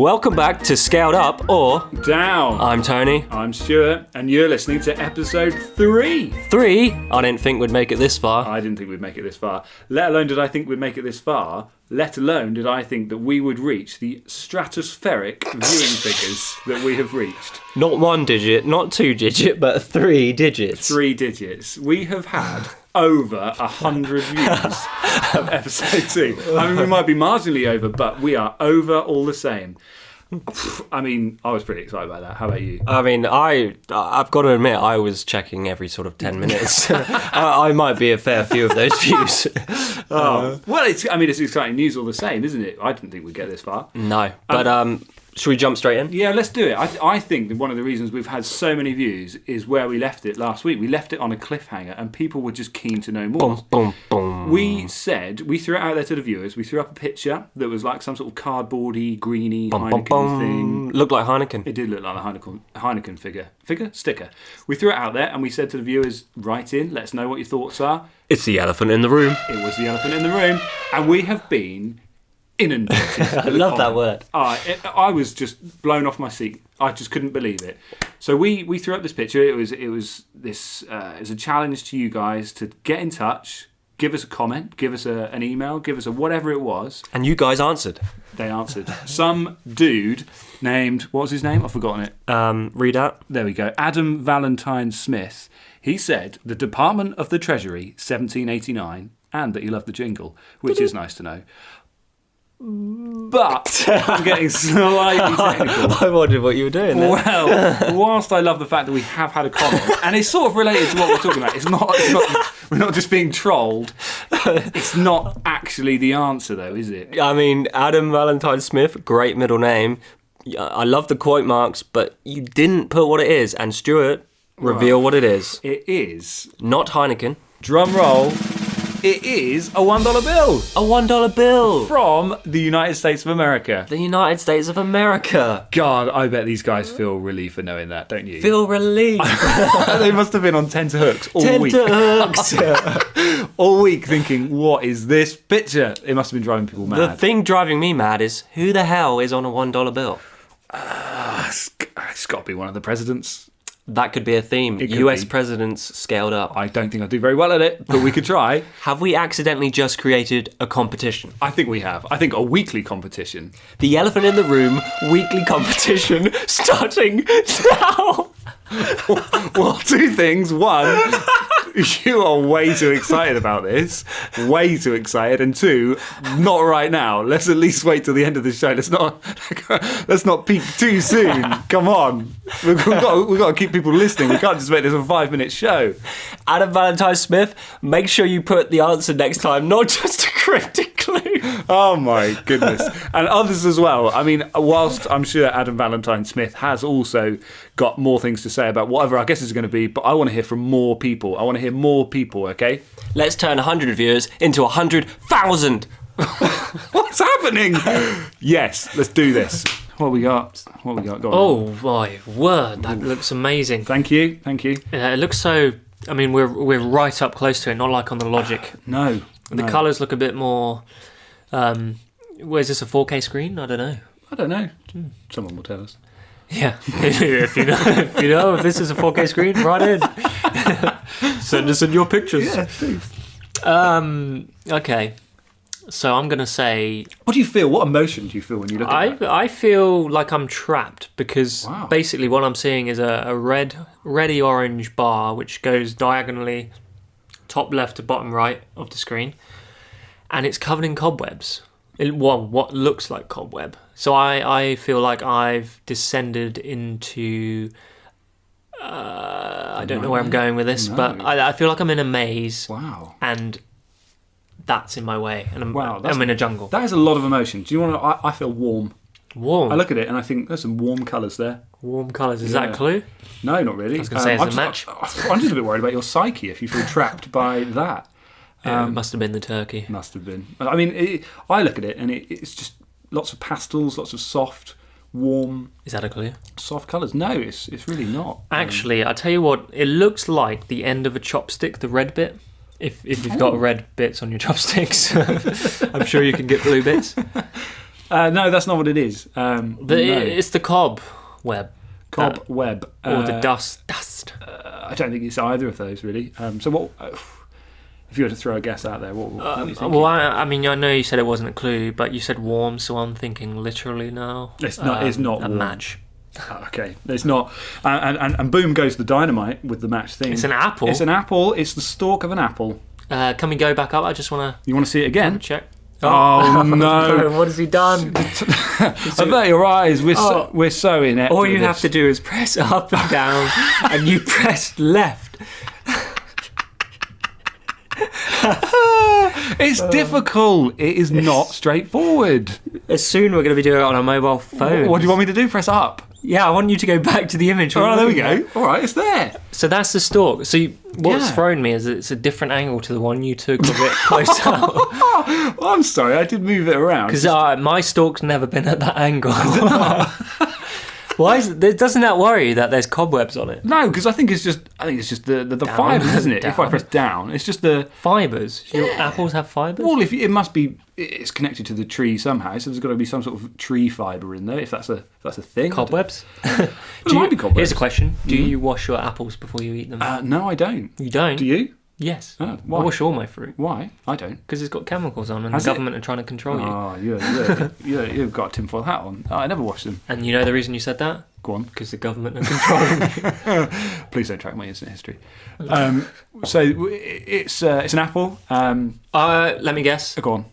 Welcome back to Scaled Up or Down. I'm Tony. I'm Stewart, and you're listening to episode 3. 3? I didn't think we'd make it this far. I didn't think we'd make it this far. Let alone did I think we'd make it this far. Let alone did I think that we would reach the stratospheric viewing figures that we have reached. Not 1 digit, not 2 digit, but 3 digits. 3 digits. We have had over 100 views of episode 2. I mean, we might be marginally over, but we are over all the same. I mean, I was pretty excited about that. How about you? I mean, I've got to admit, I was checking every sort of 10 minutes. I might be a fair few of those views. Well, it's exciting news all the same, isn't it? I didn't think we'd get this far. No, but should we jump straight in? Yeah, let's do it. I think that one of the reasons we've had so many views is where we left it last week. We left it on a cliffhanger and people were just keen to know more. Boom, boom, boom. We threw it out there to the viewers. We threw up a picture that was like some sort of cardboardy, greeny Heineken thing. Looked like Heineken. It did look like a Heineken sticker. We threw it out there and we said to the viewers, write in, let us know what your thoughts are. It's the elephant in the room. It was the elephant in the room. And we have been inundated. I love that word. I was just blown off my seat. I just couldn't believe it. So we threw up this picture. It was a challenge to you guys to get in touch, give us a comment, give us an email, give us a whatever it was. And you guys answered. They answered. Some dude named, what was his name? I've forgotten it. Read out. There we go. Adam Valentine Smith. He said the Department of the Treasury, 1789, and that he loved the jingle, which is nice to know. But I'm getting slightly technical. I wondered what you were doing there. Well, whilst I love the fact that we have had a comment, and it's sort of related to what we're talking about, it's not we're not just being trolled. It's not actually the answer, though, is it? I mean, Adam Valentine Smith, great middle name. I love the quote marks, but you didn't put what it is. And Stuart, reveal what it is. It is not Heineken. Drum roll. It is a $1 bill. A $1 bill. From the United States of America. The United States of America. God, I bet these guys feel relief for knowing that, don't you? Feel relief. They must have been on tenterhooks all week. Tenterhooks. All week thinking, what is this picture? It must have been driving people mad. The thing driving me mad is, who the hell is on a $1 bill? It's got to be one of the presidents. That could be a theme. US presidents scaled up. I don't think I'll do very well at it, but we could try. Have we accidentally just created a competition? I think we have. I think a weekly competition. The Elephant in the Room weekly competition starting now. Well, 2 things. One, you are way too excited about this. Way too excited. And 2, not right now. Let's at least wait till the end of the show. Let's not peak too soon. Come on. We've got to keep people listening. We can't just make this a 5-minute show. Adam Valentine Smith, make sure you put the answer next time, not just a cryptic clue. Oh my goodness. And others as well. I mean, whilst I'm sure Adam Valentine Smith has also got more things to say about whatever our guess is going to be, but I want to hear from more people. I want to hear more people, okay? Let's turn 100 viewers into 100,000. What's happening? Yes, let's do this. What we got? Go on. Oh my word, that looks amazing. Thank you. It looks so. I mean, we're right up close to it, not like on the Logic. No. The colours look a bit more. Is this a 4K screen? I don't know. Someone will tell us. Yeah, if you know if this is a 4K screen, write in. Send us in your pictures. Yeah, please. Okay. So I'm going to say... What do you feel? What emotion do you feel when you look at that? I feel like I'm trapped because basically what I'm seeing is a reddy orange bar which goes diagonally top left to bottom right of the screen, and it's covered in cobwebs. What looks like cobweb. So I feel like I've descended into... I don't know where I'm going with this, but I feel like I'm in a maze. Wow. And... that's in my way, and I'm in a jungle. That is a lot of emotion. Do you want to? I feel warm. Warm. I look at it and I think there's some warm colours there. Warm colours. Is that a clue? No, not really. I was going to say it's a match. I'm just a bit worried about your psyche if you feel trapped by that. It must have been the turkey. Must have been. I mean, I look at it and it's just lots of pastels, lots of soft, warm. Is that a clue? Soft colours. No, it's really not. Actually, I'll tell you what. It looks like the end of a chopstick, the red bit. If you've got red bits on your chopsticks, I'm sure you can get blue bits. No, that's not what it is. No. It's the cob web. Cobweb. Or the dust. I don't think it's either of those, really. So what... if you were to throw a guess out there, what are you thinking? Well, I mean, I know you said it wasn't a clue, but you said warm, so I'm thinking literally now. It's not a warm. match. Okay, it's not. And boom goes the dynamite with the match thing. It's an apple. It's an apple. It's the stalk of an apple. Can we go back up? I just want to... You want to see it again? check. Oh, no. What has he done? Avert your eyes. We're so inept. All with you this. have to do is press up and down, and you press left. It's difficult. It is not straightforward. Soon we're going to be doing it on a mobile phone. What do you want me to do? Press up? Yeah, I want you to go back to the image. Oh, there we go. All right, it's there. So that's the stalk. So what's Yeah. thrown me is it's a different angle to the one you took a bit closer. Well, I'm sorry. I did move it around. Because my stalk's never been at that angle. Why doesn't that worry you that there's cobwebs on it? No, because I think it's just the fibres, isn't it? If I Down. press down, it's just the... Fibres? Your apples have fibres? Well, it must be... It's connected to the tree somehow, so there's got to be some sort of tree fibre in there, if that's a thing. Cobwebs? There might be cobwebs. Here's a question. Do you wash your apples before you eat them? No, I don't. You don't? Do you? Yes. Oh, I why? wash all my fruit. Why? I don't. Because it's got chemicals on and Has the it? government are trying to control you. Oh, you've got a tinfoil hat on. Oh, I never wash them. And you know the reason you said that? Go on. Because the government are controlling you. Please don't track my internet history. So it's an apple. Let me guess. Go on.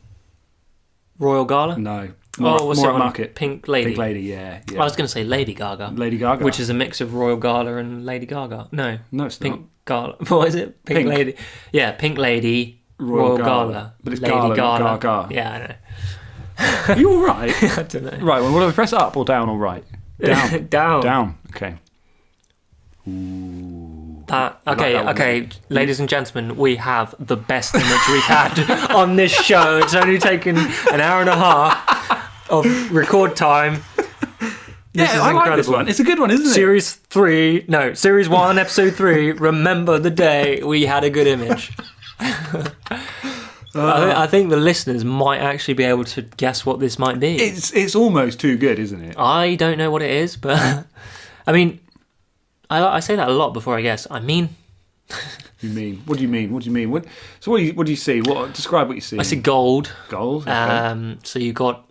Royal Gala? No. What's more it at on? market. Pink Lady. Pink Lady, yeah. I was going to say Lady Gaga. Lady Gaga. Which is a mix of Royal Gala and Lady Gaga. No. No, it's Pink not. Gala. What is it? Pink Lady. Yeah, Pink Lady, Royal Royal Gala. Gala. But it's Lady Gala, Gala. not Gaga. Yeah, I know. Are you all right? I don't know. Right, well, what do I press up or down or right? Down. Down. Down. Okay. Ooh. Okay, ladies and gentlemen, we have the best image we've had on this show. It's only taken an hour and a half of record time. This is I like incredible. this one. It's a good one, isn't it? Series 1, Episode 3, remember the day we had a good image. I think the listeners might actually be able to guess what this might be. It's almost too good, isn't it? I don't know what it is, but I mean, I say that a lot before I guess. I mean... You mean? What do you mean? What do you mean? So what do you see? Describe what you see. I see gold. Gold. Okay. So you got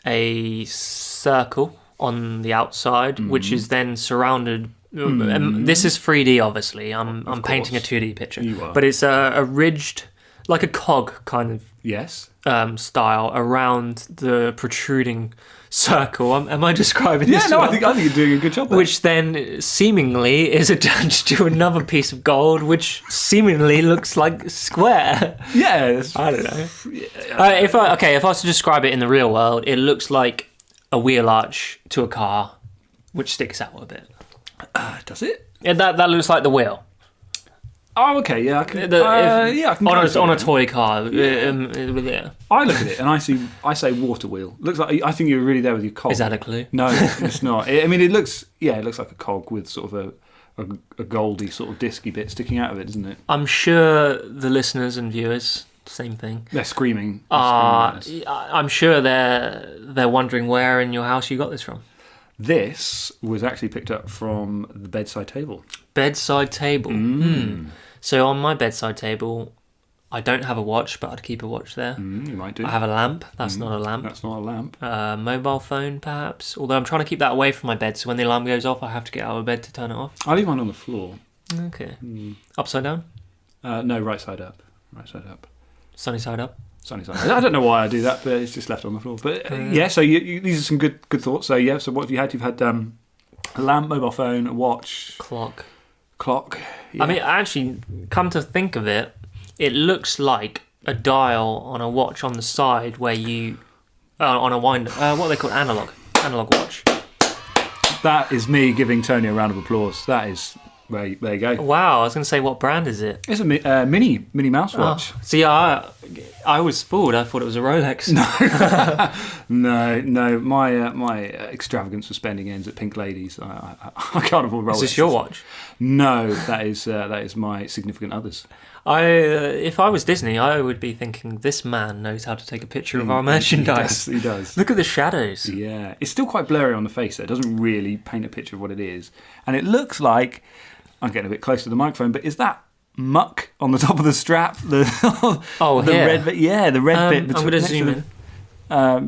a circle on the outside, which is then surrounded. This is 3D, obviously. I'm painting a 2D picture. You are. But it's a ridged, like a cog kind of Yes. style around the protruding circle. Am I describing this? Yeah, no, well? I think you're doing a good job there. Which then seemingly is attached to another piece of gold, which seemingly looks like a square. Yeah. I don't know. If I was to describe it in the real world, it looks like a wheel arch to a car, which sticks out a bit. Does it? Yeah, that looks like the wheel. Oh, okay, yeah. I can, I can on a toy car. Yeah. I look at it and I say water wheel. Looks like I think you're really there with your cog. Is that a clue? No, it's not. I mean, it looks like a cog with sort of a goldy sort of disky bit sticking out of it, doesn't it? I'm sure the listeners and viewers, same thing. They're screaming. I'm sure they're wondering where in your house you got this from. This was actually picked up from the bedside table. Bedside table. So on my bedside table, I don't have a watch, but I'd keep a watch there. You might do. I have a lamp. That's not a lamp. That's not a lamp. Mobile phone, perhaps. Although I'm trying to keep that away from my bed, so when the alarm goes off, I have to get out of bed to turn it off. I leave mine on the floor. Okay. Upside down? No, right side up. Right side up. Sunny side up? Sunny side. I don't know why I do that, but it's just left on the floor. But yeah, so these are some good thoughts. So yeah, so what have you had? You've had a lamp, mobile phone, a watch, Clock. Yeah. I mean, actually, come to think of it, it looks like a dial on a watch on the side where you... on a winder. What are they called? Analog watch. That is me giving Tony a round of applause. That is... There you go. Wow, I was going to say, what brand is it? It's a Minnie Mouse watch. See, I was fooled. I thought it was a Rolex. No. My extravagance for spending ends at Pink Ladies. I can't afford Rolex. Is this your watch? No, that is my significant other's. If I was Disney, I would be thinking, this man knows how to take a picture of our merchandise. He does. Look at the shadows. Yeah. It's still quite blurry on the face, though. It doesn't really paint a picture of what it is. And it looks like, I'm getting a bit close to the microphone, but is that muck on the top of the strap? The red bit? Yeah, the red bit. I'm going to zoom in.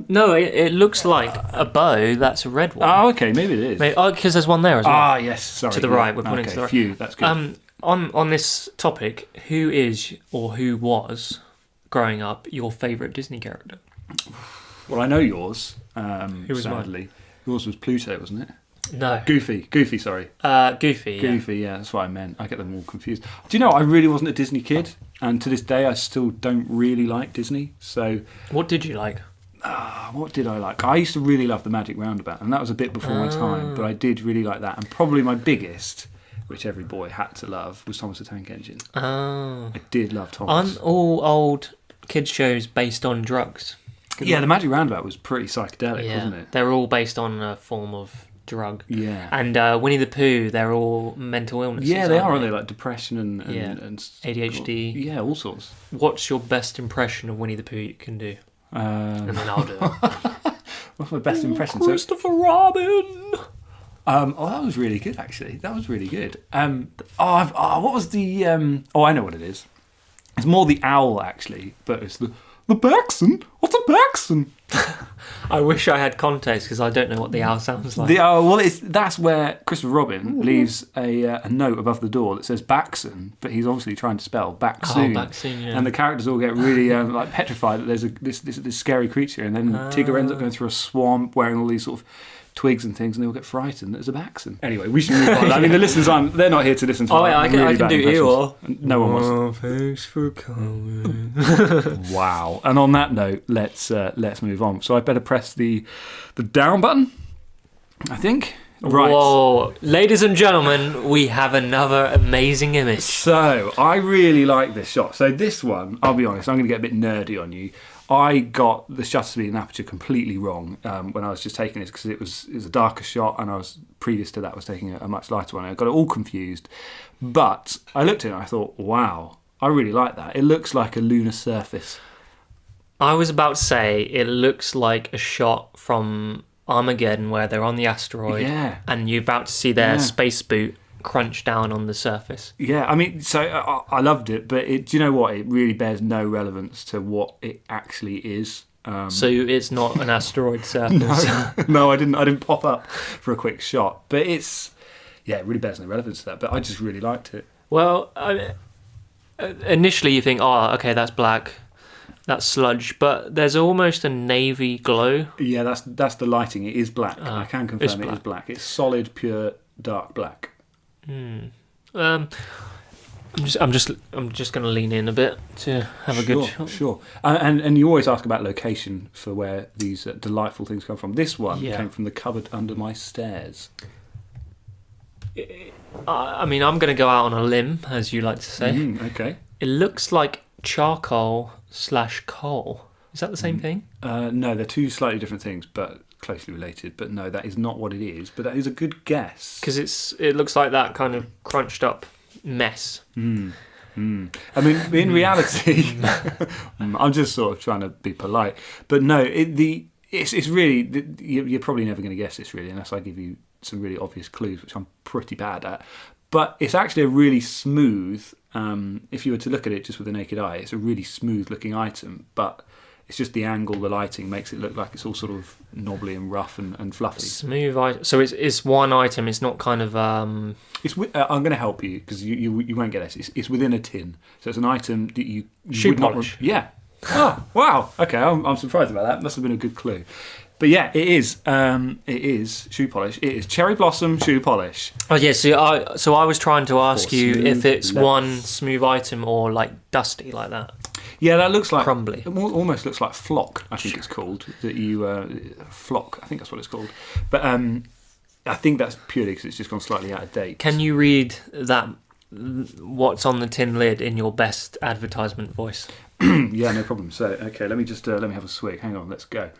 No, it looks like a bow. That's a red one. Oh, okay. Maybe it is. Because there's one there as well. Ah, yes. Sorry. To the right. We're pointing to the right. Phew, that's good. On this topic, who is or who was, growing up, your favourite Disney character? Well, I know yours. Who was sadly. mine? Yours was Pluto, wasn't it? No. Goofy, sorry. Goofy, yeah. Goofy, yeah, that's what I meant. I get them all confused. Do you know, I really wasn't a Disney kid, and to this day I still don't really like Disney, so... What did you like? What did I like? I used to really love the Magic Roundabout, and that was a bit before my time, but I did really like that. And probably my biggest, which every boy had to love, was Thomas the Tank Engine. Oh. I did love Thomas. Aren't all old kids shows based on drugs? Yeah, the Magic Roundabout was pretty psychedelic, wasn't it? They're all based on a form of drug. Yeah. And Winnie the Pooh, they're all mental illnesses. Yeah, they are, aren't they? Like depression and ADHD. Yeah, all sorts. What's your best impression of Winnie the Pooh you can do? And then I'll do it. What's my best impression? Christopher Robin! That was really good, actually. That was really good. What was the... I know what it is. It's more the owl, actually, but it's the Baxon? What's a Baxon? I wish I had context, because I don't know what the owl sounds like. That's where Christopher Robin leaves a note above the door that says Baxon, but he's obviously trying to spell Baxoon. Oh, Baxoon, yeah. And the characters all get really petrified that there's this scary creature, and then Tigger ends up going through a swamp wearing all these sort of twigs and things, and they all get frightened. There's a Baxon. Anyway, we should move on. I mean, the listeners they're not here to listen to I can do Eeyore. No one wants. Oh, thanks for coming. Wow. And on that note, let's move on. So I better press the down button, I think. Right. Whoa. Ladies and gentlemen, we have another amazing image. So I really like this shot. So this one, I'll be honest, I'm going to get a bit nerdy on you. I got the shutter speed and aperture completely wrong when I was just taking this, because it was a darker shot, and I was previous to that was taking a much lighter one. I got it all confused, but I looked at it and I thought, wow, I really like that. It looks like a lunar surface. I was about to say it looks like a shot from Armageddon where they're on the asteroid, and you're about to see their space boot crunch down on the surface. Yeah, I mean, so I loved it, but do you know what? It really bears no relevance to what it actually is. So it's not an asteroid surface. No, I didn't pop up for a quick shot, but it really bears no relevance to that. But I just really liked it. Well, initially you think, oh, okay, that's black, that's sludge, but there's almost a navy glow. Yeah, that's the lighting. It is black. I can confirm it is black. It's solid, pure, dark black. I'm just going to lean in a bit to have a good shot. Sure. And you always ask about location for where these delightful things come from. This one came from the cupboard under my stairs. I mean, I'm going to go out on a limb, as you like to say. Okay. It looks like charcoal/coal. Is that the same thing? No, they're two slightly different things, but closely related. But no, that is not what it is. But that is a good guess. Because it looks like that kind of crunched up mess. I mean, in reality, I'm just sort of trying to be polite. But no, it's really, you're probably never going to guess this really, unless I give you some really obvious clues, which I'm pretty bad at. But it's actually a really smooth, if you were to look at it just with the naked eye, it's a really smooth looking item, but it's just the angle, the lighting makes it look like it's all sort of knobbly and rough and fluffy. Smooth item. So it's one item. It's not kind of. I'm going to help you because you won't get it. It's within a tin, so it's an item that you shoe would polish. Yeah. Oh wow. Okay, I'm surprised about that. Must have been a good clue. But yeah, it is. It is shoe polish. It is cherry blossom shoe polish. Oh yeah. So I was trying to ask you if it's leather. one smooth item or like dusty like that. Yeah, that looks like crumbly. It almost looks like flock. I think it's called that you flock. I think that's what it's called. But I think that's purely because it's just gone slightly out of date. Can you read that? What's on the tin lid in your best advertisement voice? Yeah, no problem. So okay, let me have a swig. Hang on, let's go.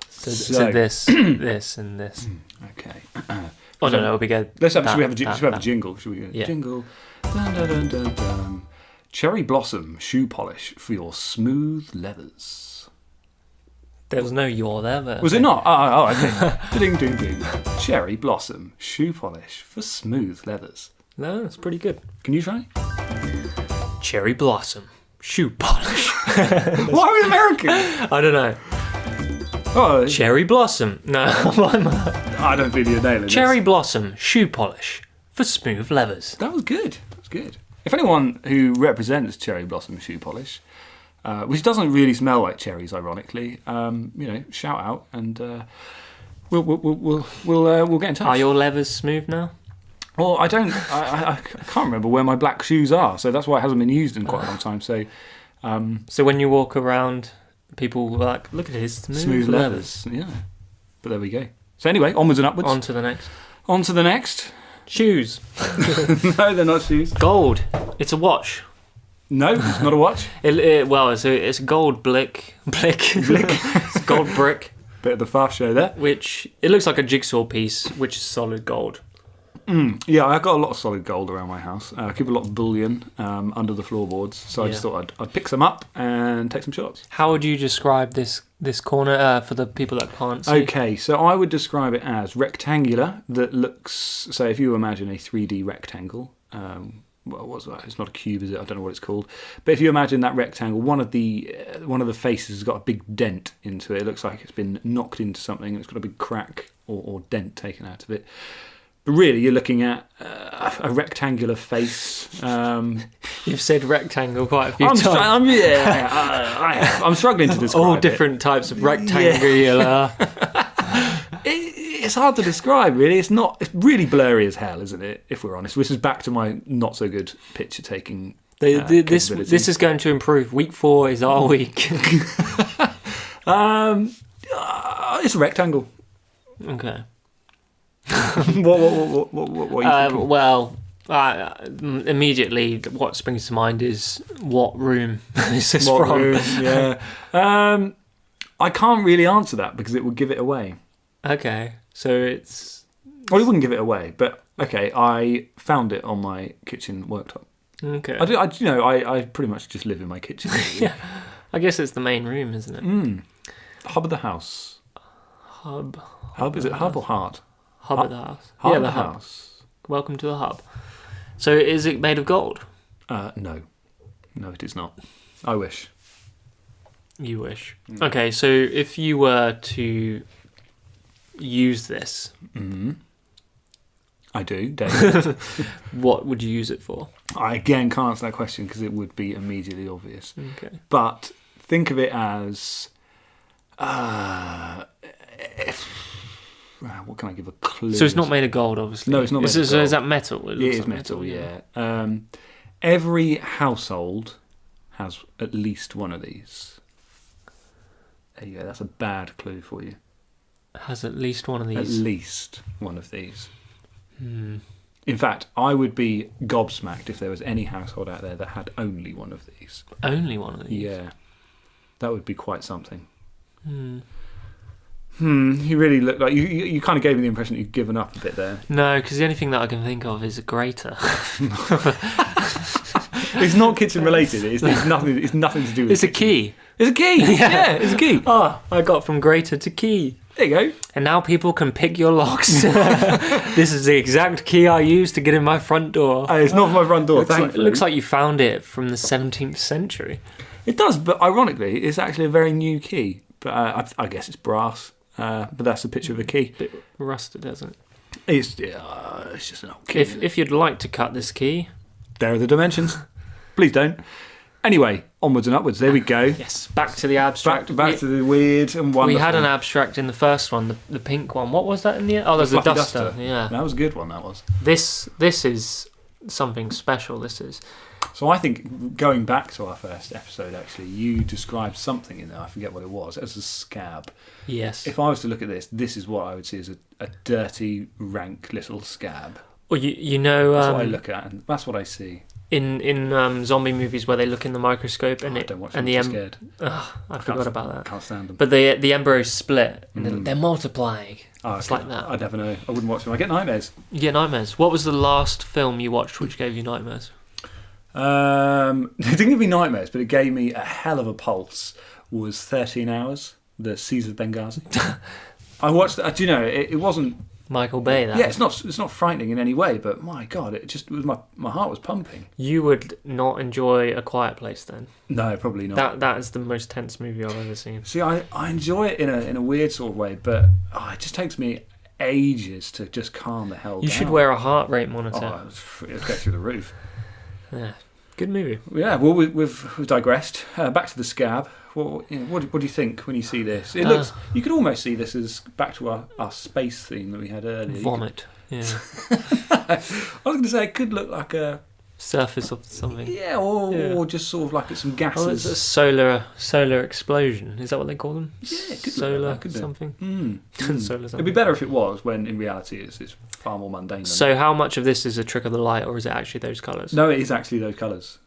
So this, this, and this. Okay. Oh no, it'll be good. Should we have a jingle? Should we go? Yeah. Jingle. Dun, dun, dun, dun, dun. Cherry Blossom shoe polish for your smooth leathers. There was no "you're" there, but Was it not? Oh, okay. Ding, ding, ding. Cherry Blossom shoe polish for smooth leathers. No, it's pretty good. Can you try? Cherry Blossom shoe polish. Why are we American? I don't know. Oh, Cherry Blossom. No, I don't think you're nailing Cherry Blossom shoe polish for smooth leathers. That was good. That was good. If anyone who represents Cherry Blossom shoe polish, which doesn't really smell like cherries, ironically, shout out and we'll get in touch. Are your leathers smooth now? Well, I can't remember where my black shoes are, so that's why it hasn't been used in quite a long time. So, So when you walk around, people were like, "Look at his smooth leathers." Yeah, but there we go. So anyway, onwards and upwards. On to the next. On to the next. Shoes. No, they're not shoes. Gold. It's a watch. No, it's not a watch. It's a gold blick. It's a gold brick, Bit of the fast show there. which it looks like a jigsaw piece, which is solid gold. Yeah, I've got a lot of solid gold around my house. I keep a lot of bullion under the floorboards, so I just thought I'd pick some up and take some shots. How would you describe this corner for the people that can't see? Okay, so I would describe it as rectangular. That looks, so if you imagine a 3D rectangle, what's that? It's not a cube, is it? I don't know what it's called. But if you imagine that rectangle, one of the faces has got a big dent into it. It looks like it's been knocked into something, and it's got a big crack or dent taken out of it. But really, you're looking at a rectangular face. You've said rectangle quite a few times. I'm struggling to describe All different types of rectangular. It's hard to describe, really. It's really blurry as hell, isn't it? If we're honest, this is back to my not so good picture taking. This is going to improve. Week 4 is our week. It's a rectangle. Okay. What are you thinking? Immediately, what springs to mind is what room is this What from? room? Yeah. I can't really answer that because it would give it away. Okay, so it's... Well, it wouldn't give it away, but okay, I found it on my kitchen worktop. Okay. I pretty much just live in my kitchen. Really. Yeah, I guess it's the main room, isn't it? Hub of the house. Hub. Is it hub or heart? Hub of the house. Hub Yeah, of the the hub. house. Welcome to the hub. So is it made of gold? No, it is not. I wish. You wish. Okay, so if you were to use this, I do, David. what would you use it for? I again can't answer that question because it would be immediately obvious. Okay. But think of it as, what can I give a clue? So it's not made of gold, obviously. No, it's not made of So is gold. that metal? It is metal, yeah. Every household has at least one of these. There you go. That's a bad clue for you. Has at least one of At these. least one of these. In fact, I would be gobsmacked if there was any household out there that had only one of these. Only one of these? Yeah. That would be quite something. You really look like you kind of gave me the impression that you've given up a bit there. No, because the only thing that I can think of is a grater. It's not kitchen related. It's nothing. It's nothing to do with. It's a key. It's a key. Yeah, it's a key. Oh, I got from grater to key. There you go. And now people can pick your locks. This is the exact key I use to get in my front door. It's not for my front door. It looks like you found it from the 17th century. It does, but ironically, it's actually a very new key. But I guess it's brass. But that's a picture of a key. Bit rusted, hasn't it? It's just an old key. If you'd like to cut this key, there are the dimensions. Please don't. Anyway, onwards and upwards. There we go. yes, back to the abstract. Back to the weird and wonderful. We had an abstract in the first one, the pink one. What was that in the end? Oh, there's a Fluffy duster. Yeah. That was a good one, that was. This is something special. This is. So I think, going back to our first episode, actually, you described something in there, I forget what it was, as a scab. Yes. If I was to look at this is what I would see as a dirty, rank little scab. Well, you know... That's what I look at, and that's what I see. in zombie movies where they look in the microscope and I don't watch and them, the I'm scared. I forgot about that. Can't stand them. But the embryos split and they're multiplying. It's okay. like that. I never know. I wouldn't watch them. I get nightmares. You get nightmares. What was the last film you watched which gave you nightmares? It didn't give me nightmares, but it gave me a hell of a pulse. Was 13 Hours, the Seas of Benghazi. I watched that. Do you know, it wasn't... Michael Bay, that. Yeah, it's not frightening in any way, but my God, it was my heart was pumping. You would not enjoy A Quiet Place then. No, probably not. That is the most tense movie I've ever seen. See, I enjoy it in a weird sort of way, but it just takes me ages to just calm the hell down. You should wear a heart rate monitor. It'll go through the roof. Yeah, good movie. Yeah, well, we've digressed. Back to The Scab. What do you think when you see this? It looks. You could almost see this as back to our space theme that we had earlier. Vomit. Yeah. I was going to say it could look like a surface of something. Yeah, or just sort of like it's some gases. Oh, it's a solar explosion. Is that what they call them? Yeah, it could solar look like that, something. Solar something. It'd be better if it was, when in reality it's far more mundane. So how much of this is a trick of the light, or is it actually those colours? No, it is actually those colours.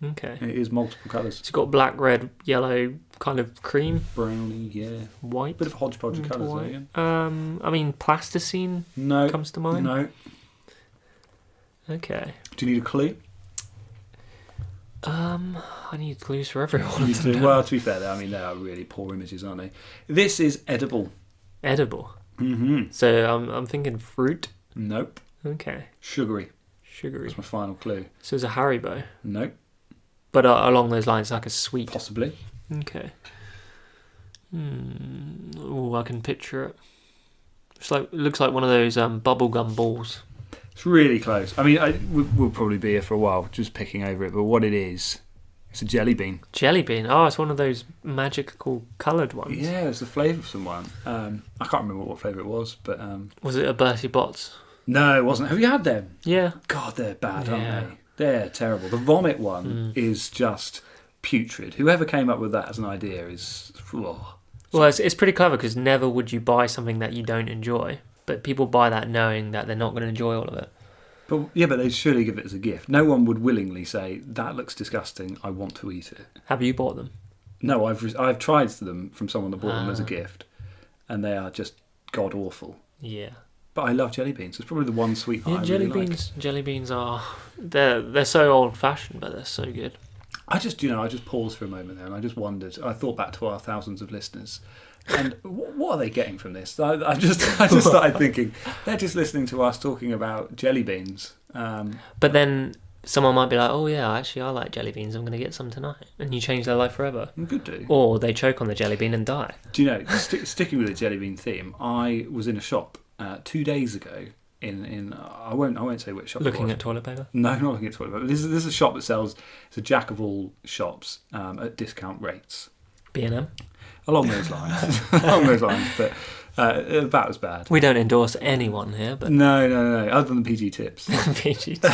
Okay. It is multiple colours. It's got black, red, yellow, kind of cream, browny, yeah, white. Bit of hodgepodge of colours there. Yeah. I mean, plasticine. No, comes to mind. No. Okay. Do you need a clue? I need clues for everyone. Well, to be fair, I mean, they are really poor images, aren't they? This is edible. Edible. Mm-hmm. So I'm thinking fruit. Nope. Okay. Sugary. Sugary. That's my final clue. So it's a Haribo. Nope. But along those lines, like a sweet. Possibly. Okay. Oh, I can picture it. It looks like one of those bubblegum balls. It's really close. I mean, we'll probably be here for a while just picking over it, but what it is, it's a jelly bean. Jelly bean? Oh, it's one of those magical coloured ones. Yeah, it's the flavoursome one. I can't remember what flavour it was, but... Was it a Bertie Bott's? No, it wasn't. Have you had them? Yeah. God, they're bad, aren't they? They're terrible. The vomit one is just putrid. Whoever came up with that as an idea is... Oh. Well, it's pretty clever because never would you buy something that you don't enjoy. But people buy that knowing that they're not going to enjoy all of it. But they'd surely give it as a gift. No one would willingly say, that looks disgusting, I want to eat it. Have you bought them? No, I've tried them from someone that bought them as a gift, and they are just god-awful. Yeah. But I love jelly beans. It's probably the one sweet that I really like. Jelly beans are... They're so old-fashioned, but they're so good. I just paused for a moment there, and I just wondered. I thought back to our thousands of listeners, and what are they getting from this? I just started thinking they're just listening to us talking about jelly beans. But then someone might be like, "Oh yeah, actually I like jelly beans. I'm going to get some tonight," and you change their life forever. You could do. Or they choke on the jelly bean and die. Do you know? Sticking with the jelly bean theme, I was in a shop 2 days ago. I won't say which shop. Looking at toilet paper? No, not looking at toilet paper. This is a shop that sells. It's a jack of all shops at discount rates. B&M? Along those lines. Along those lines, but about as bad. We don't endorse anyone here, but no. Other than PG Tips. PG. But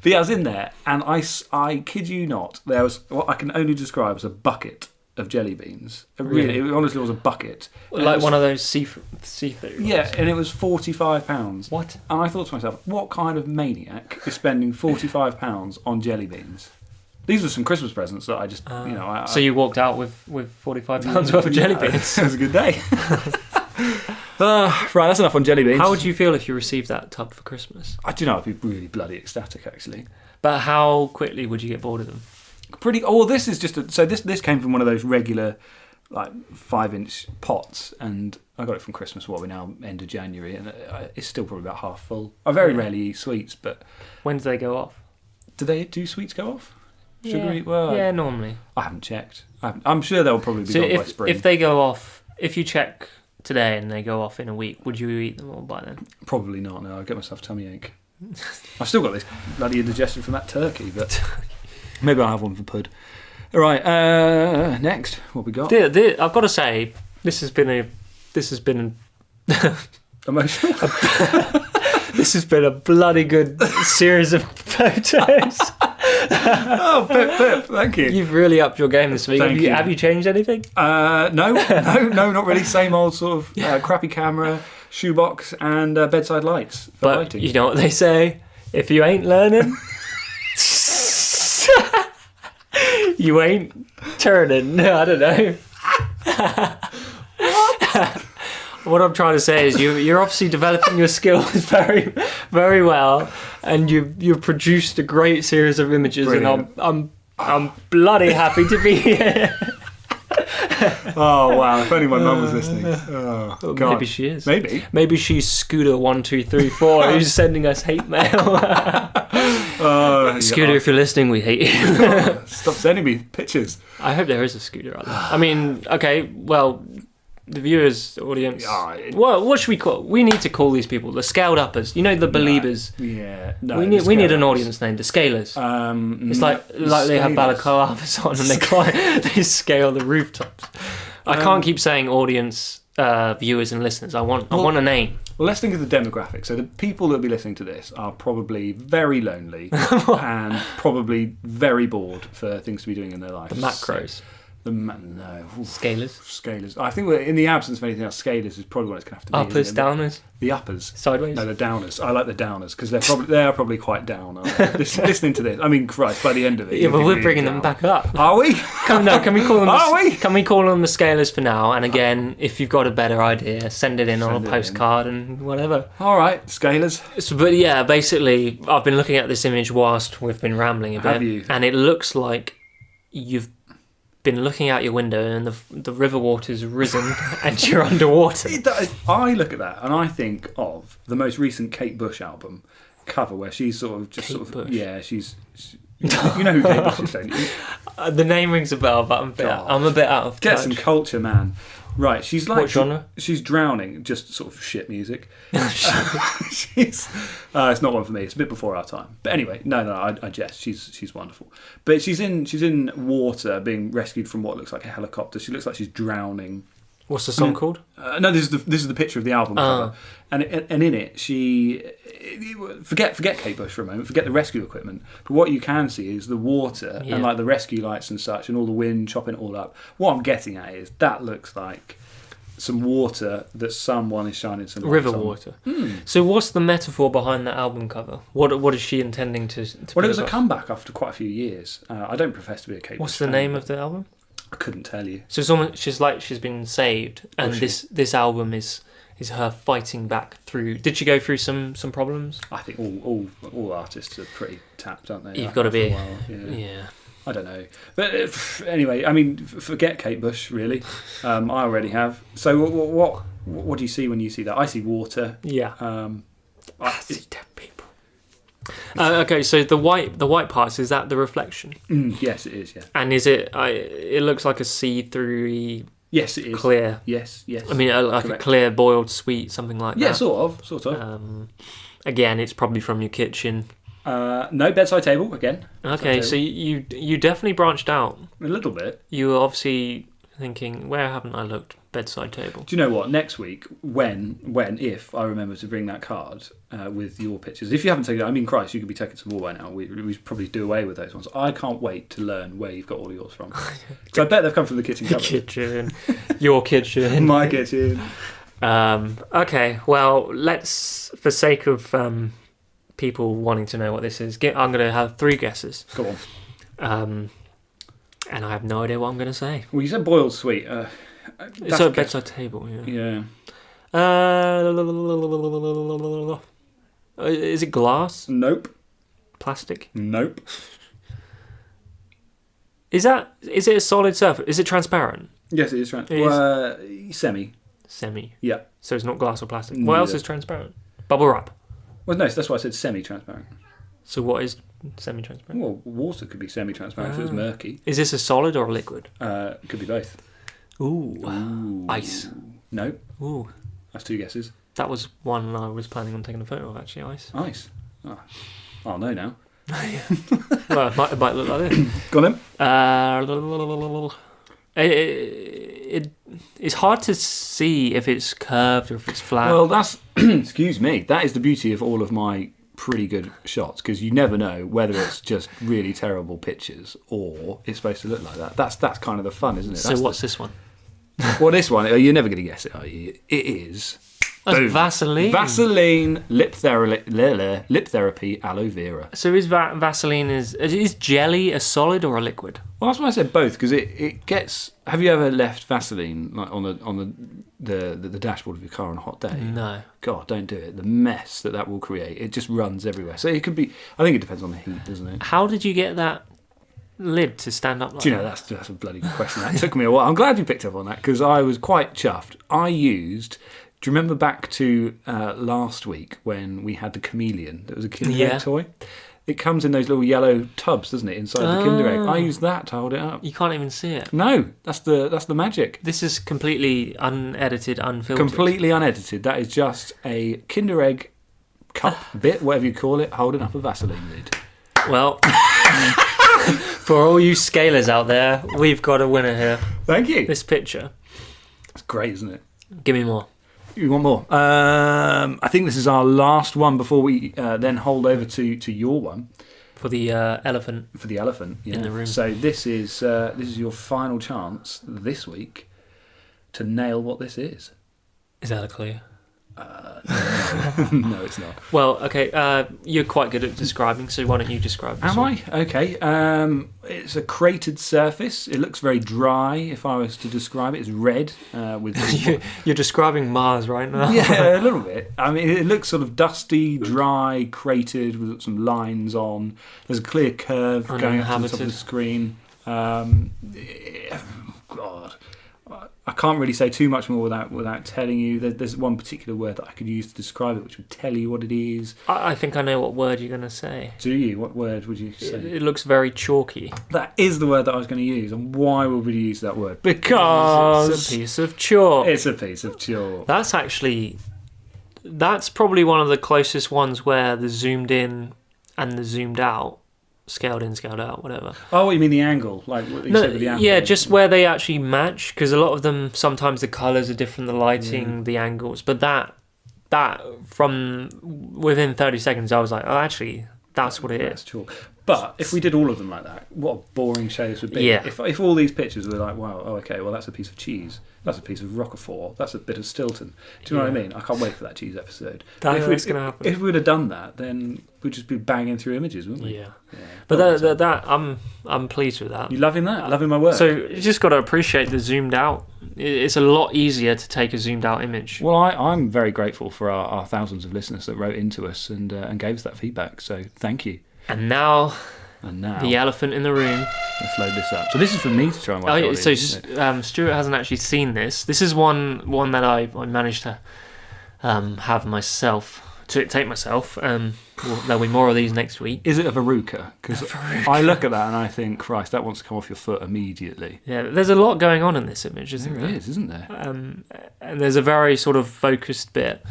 yeah, I was in there, and I kid you not, there was what I can only describe as a bucket of jelly beans. It honestly was a bucket. Like one of those seafood. Yeah, and it was £45. What? And I thought to myself, what kind of maniac is spending £45 on jelly beans? These were some Christmas presents that I just, So you walked out with £45 worth of jelly beans? It was a good day. Right, that's enough on jelly beans. How would you feel if you received that tub for Christmas? I'd be really bloody ecstatic, actually. But how quickly would you get bored of them? This is just this came from one of those regular like 5-inch pots, and I got it from Christmas. We're now end of January, and it's still probably about half full. I very rarely eat sweets, but when do they go off? Do sweets go off? Sugary? Yeah. Well, yeah, normally. I haven't checked. I'm sure they'll probably be gone by spring. If they go off, if you check today and they go off in a week, would you eat them all by then? Probably not. No, I'll get myself tummy ache. I've still got this bloody indigestion from that turkey, but maybe I'll have one for Pud. All right, next, what we got? I've got to say, this has been emotional. This has been a bloody good series of photos. Oh, Pip, thank you. You've really upped your game this week. Thank you. Have you changed anything? No, not really. Same old sort of crappy camera, shoebox, and bedside lights for lighting. You know what they say? If you ain't learning, You ain't turning. No, I don't know. What I'm trying to say is you're obviously developing your skills very, very well, and you've produced a great series of images, Brilliant. and I'm bloody happy to be here. Oh wow! If only my mum was listening. Oh, God. Maybe she is. Maybe she's Scooter1234 who's sending us hate mail. Scooter, if you're listening, we hate you. Stop sending me pictures. I hope there is a Scooter out there. I mean, okay, well, the viewers, audience. Well, what should we call? We need to call these people the scaled uppers. You know, the believers. Yeah. No. We need an audience name. The scalers. It's like they have balaclavas on and they scale the rooftops. I can't keep saying audience, viewers, and listeners. I want a name. Well, let's think of the demographic. So the people that will be listening to this are probably very lonely and probably very bored for things to be doing in their lives. The macros. No. Scalers. I think we're in the absence of anything else, scalers is probably what it's going to have to be. Uppers, downers. The uppers. Sideways. No, the downers. I like the downers because they are probably quite down. Aren't they? Listening to this, I mean, Christ, by the end of it. Yeah, but we're bringing them back up. Are we? Can we call them? Are we? Can we call them the scalers for now? And again, if you've got a better idea, send it in on a postcard and whatever. All right, scalers. So, but yeah, basically, I've been looking at this image whilst we've been rambling a bit, Have you? And it looks like you've been looking out your window and the river water's risen and you're underwater. I look at that and I think of the most recent Kate Bush album cover where she's sort of just Bush. yeah, she's you know who Kate Bush is, don't you? The name rings a bell, but I'm a bit out of Get touch. some culture, man. Right, she's like What genre? She's drowning, just sort of shit music. It's not one for me. It's a bit before our time. But anyway, no, I jest. She's wonderful. But she's in water, being rescued from what looks like a helicopter. She looks like she's drowning. What's the song called? No, this is the picture of the album cover, and in it she forget Kate Bush for a moment, forget the rescue equipment, but what you can see is the water and like the rescue lights and such, and all the wind chopping it all up. What I'm getting at is that looks like some water that someone is shining some light River on. water. So what's the metaphor behind that album cover? What is she intending to Well, it was put a across? comeback after quite a few years. I don't profess to be a Kate What's Bush the fan, name but of the album? I couldn't tell you. So it's almost she's been saved, and this album is her fighting back through. Did she go through some problems? I think all artists are pretty tapped, aren't they? You've got to be. Yeah. I don't know. But anyway, I mean, forget Kate Bush, really. I already have. So what do you see when you see that? I see water. Yeah. I see dead people. Okay, so the white parts, is that the reflection? Yes, it is, yeah. And is it... it looks like a see-through... Yes, it is. Clear. Yes. I mean, like correct. a clear boiled sweet, something like that. Yeah, sort of. Again, it's probably from your kitchen. No, bedside table, again. Okay, so you definitely branched out. A little bit. You were obviously thinking, where haven't I looked? Bedside table. Do you know what? Next week, if I remember to bring that card with your pictures, if you haven't taken it, I mean, Christ, you could be taking some more by now. We should probably do away with those ones. I can't wait to learn where you've got all yours from. So I bet they've come from the kitchen cupboard. Kitchen, your kitchen, my kitchen. Okay, well, let's, for sake of people wanting to know what this is, I'm going to have 3 guesses. Go on. And I have no idea what I'm going to say. Well, you said boiled sweet. It's a bedside table, Yeah. Is it glass? Nope. Plastic? Nope. Is it a solid surface? Is it transparent? Yes, it is transparent. Semi. Semi. Yeah. So it's not glass or plastic. Neither. What else is transparent? Bubble wrap. Well, no, that's why I said semi-transparent. So what is semi-transparent? Well, water could be semi-transparent if it was murky. Is this a solid or a liquid? Could be both. Ooh. Ice. No. Ooh. That's 2 guesses. That was one I was planning on taking a photo of, actually. Ice. Ice. Oh, I'll know now. Well, it might look like this. Got him? It's hard to see if it's curved or if it's flat. Well, that's... excuse me. That is the beauty of all of my pretty good shots, because you never know whether it's just really terrible pictures or it's supposed to look like that. That's kind of the fun, isn't it? So what's this one? Well, this one, you're never going to guess it, are you? It is That's Boom. Vaseline. Vaseline lip therapy aloe vera. So is Vaseline is jelly a solid or a liquid? Well, that's why I said both, because it gets. Have you ever left Vaseline like on the dashboard of your car on a hot day? No. God, don't do it. The mess that will create. It just runs everywhere. So it could be. I think it depends on the heat, doesn't it? How did you get that lid to stand up like Do you know, that? that's a bloody good question. That took me a while. I'm glad you picked up on that, because I was quite chuffed. Do you remember back to last week when we had the chameleon? That was a Kinder Egg toy. It comes in those little yellow tubs, doesn't it, inside the Kinder Egg? I used that to hold it up. You can't even see it. No, that's the magic. This is completely unedited, unfiltered. Completely unedited. That is just a Kinder Egg cup bit, whatever you call it, holding up a Vaseline lid. Well, for all you scalers out there, we've got a winner here. Thank you. This picture. It's great, isn't it? Give me more. You want more? I think this is our last one before we then hold over to your one. For the elephant. For the elephant, yeah. In the room. So this is your final chance this week to nail what this is. Is that a clue? No, it's not. Well, okay, you're quite good at describing, so why don't you describe this Am one? I? Okay. It's a cratered surface. It looks very dry, if I was to describe it. It's red with... You're describing Mars right now. Yeah, a little bit. I mean, it looks sort of dusty, dry, cratered with some lines on. There's a clear curve going up to the top of the screen. God. I can't really say too much more without telling you. There's one particular word that I could use to describe it, which would tell you what it is. I think I know what word you're going to say. Do you? What word would you say? It looks very chalky. That is the word that I was going to use. And why would we use that word? Because it's a piece of chalk. It's a piece of chalk. That's probably one of the closest ones where the zoomed in and the zoomed out, scaled in, scaled out, whatever. Oh, what you mean the angle? Like what you said with the angle? Yeah, just where they actually match, because a lot of them, sometimes the colours are different, the lighting, the angles. But that from within 30 seconds, I was like, oh, actually, that's what it is. Chalk. But if we did all of them like that, what a boring show this would be. Yeah. If all these pictures were like, wow, oh, okay, well, that's a piece of cheese. That's a piece of Roquefort. That's a bit of Stilton. Do you know what I mean? I can't wait for that cheese episode. That's going to happen. If we'd have done that, then we'd just be banging through images, wouldn't we? Yeah. But that I'm pleased with that. You loving that? Loving my work? So you just got to appreciate the zoomed out. It's a lot easier to take a zoomed out image. Well, I'm very grateful for our thousands of listeners that wrote into us and gave us that feedback. So thank you. And now, the elephant in the room. Let's load this up. So this is for me to try and work out. So Stuart hasn't actually seen this. This is one that I managed to have myself, to take myself. There'll be more of these next week. Is it a verruca? Because I look at that and I think, Christ, that wants to come off your foot immediately. Yeah, there's a lot going on in this image, isn't there? There is, isn't there? And there's a very sort of focused bit.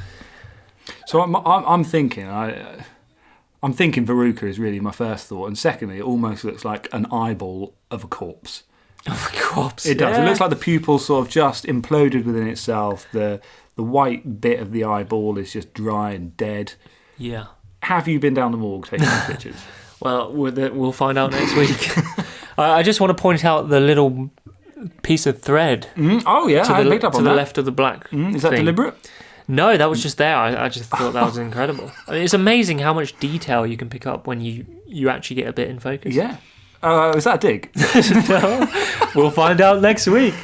So I'm thinking... I'm thinking verruca is really my first thought, and secondly, it almost looks like an eyeball of a corpse. Of a corpse, it does. It looks like the pupil sort of just imploded within itself. The white bit of the eyeball is just dry and dead. Yeah. Have you been down the morgue taking these pictures? Well, we'll find out next week. I just want to point out the little piece of thread. Oh yeah, I picked up on that. To the left of the black. Is that deliberate? No, that was just there. I just thought that was incredible. I mean, it's amazing how much detail you can pick up when you actually get a bit in focus. Yeah. Is that a dig? No, we'll find out next week.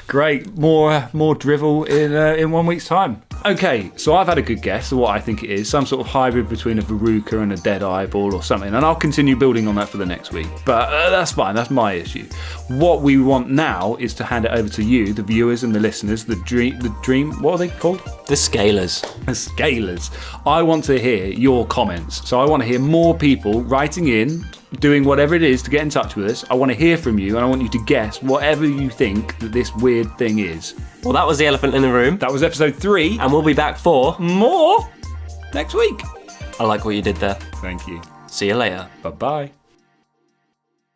Great. More drivel in 1 week's time. Okay, so I've had a good guess of what I think it is. Some sort of hybrid between a verruca and a dead eyeball or something. And I'll continue building on that for the next week. But that's fine. That's my issue. What we want now is to hand it over to you, the viewers and the listeners, the dream. What are they called? The scalers. The scalers. I want to hear your comments. So I want to hear more people writing in, doing whatever it is to get in touch with us. I want to hear from you, and I want you to guess whatever you think that this weird thing is. Well, that was the elephant in the room. That was episode 3. And we'll be back for more next week. I like what you did there. Thank you. See you later. Bye-bye.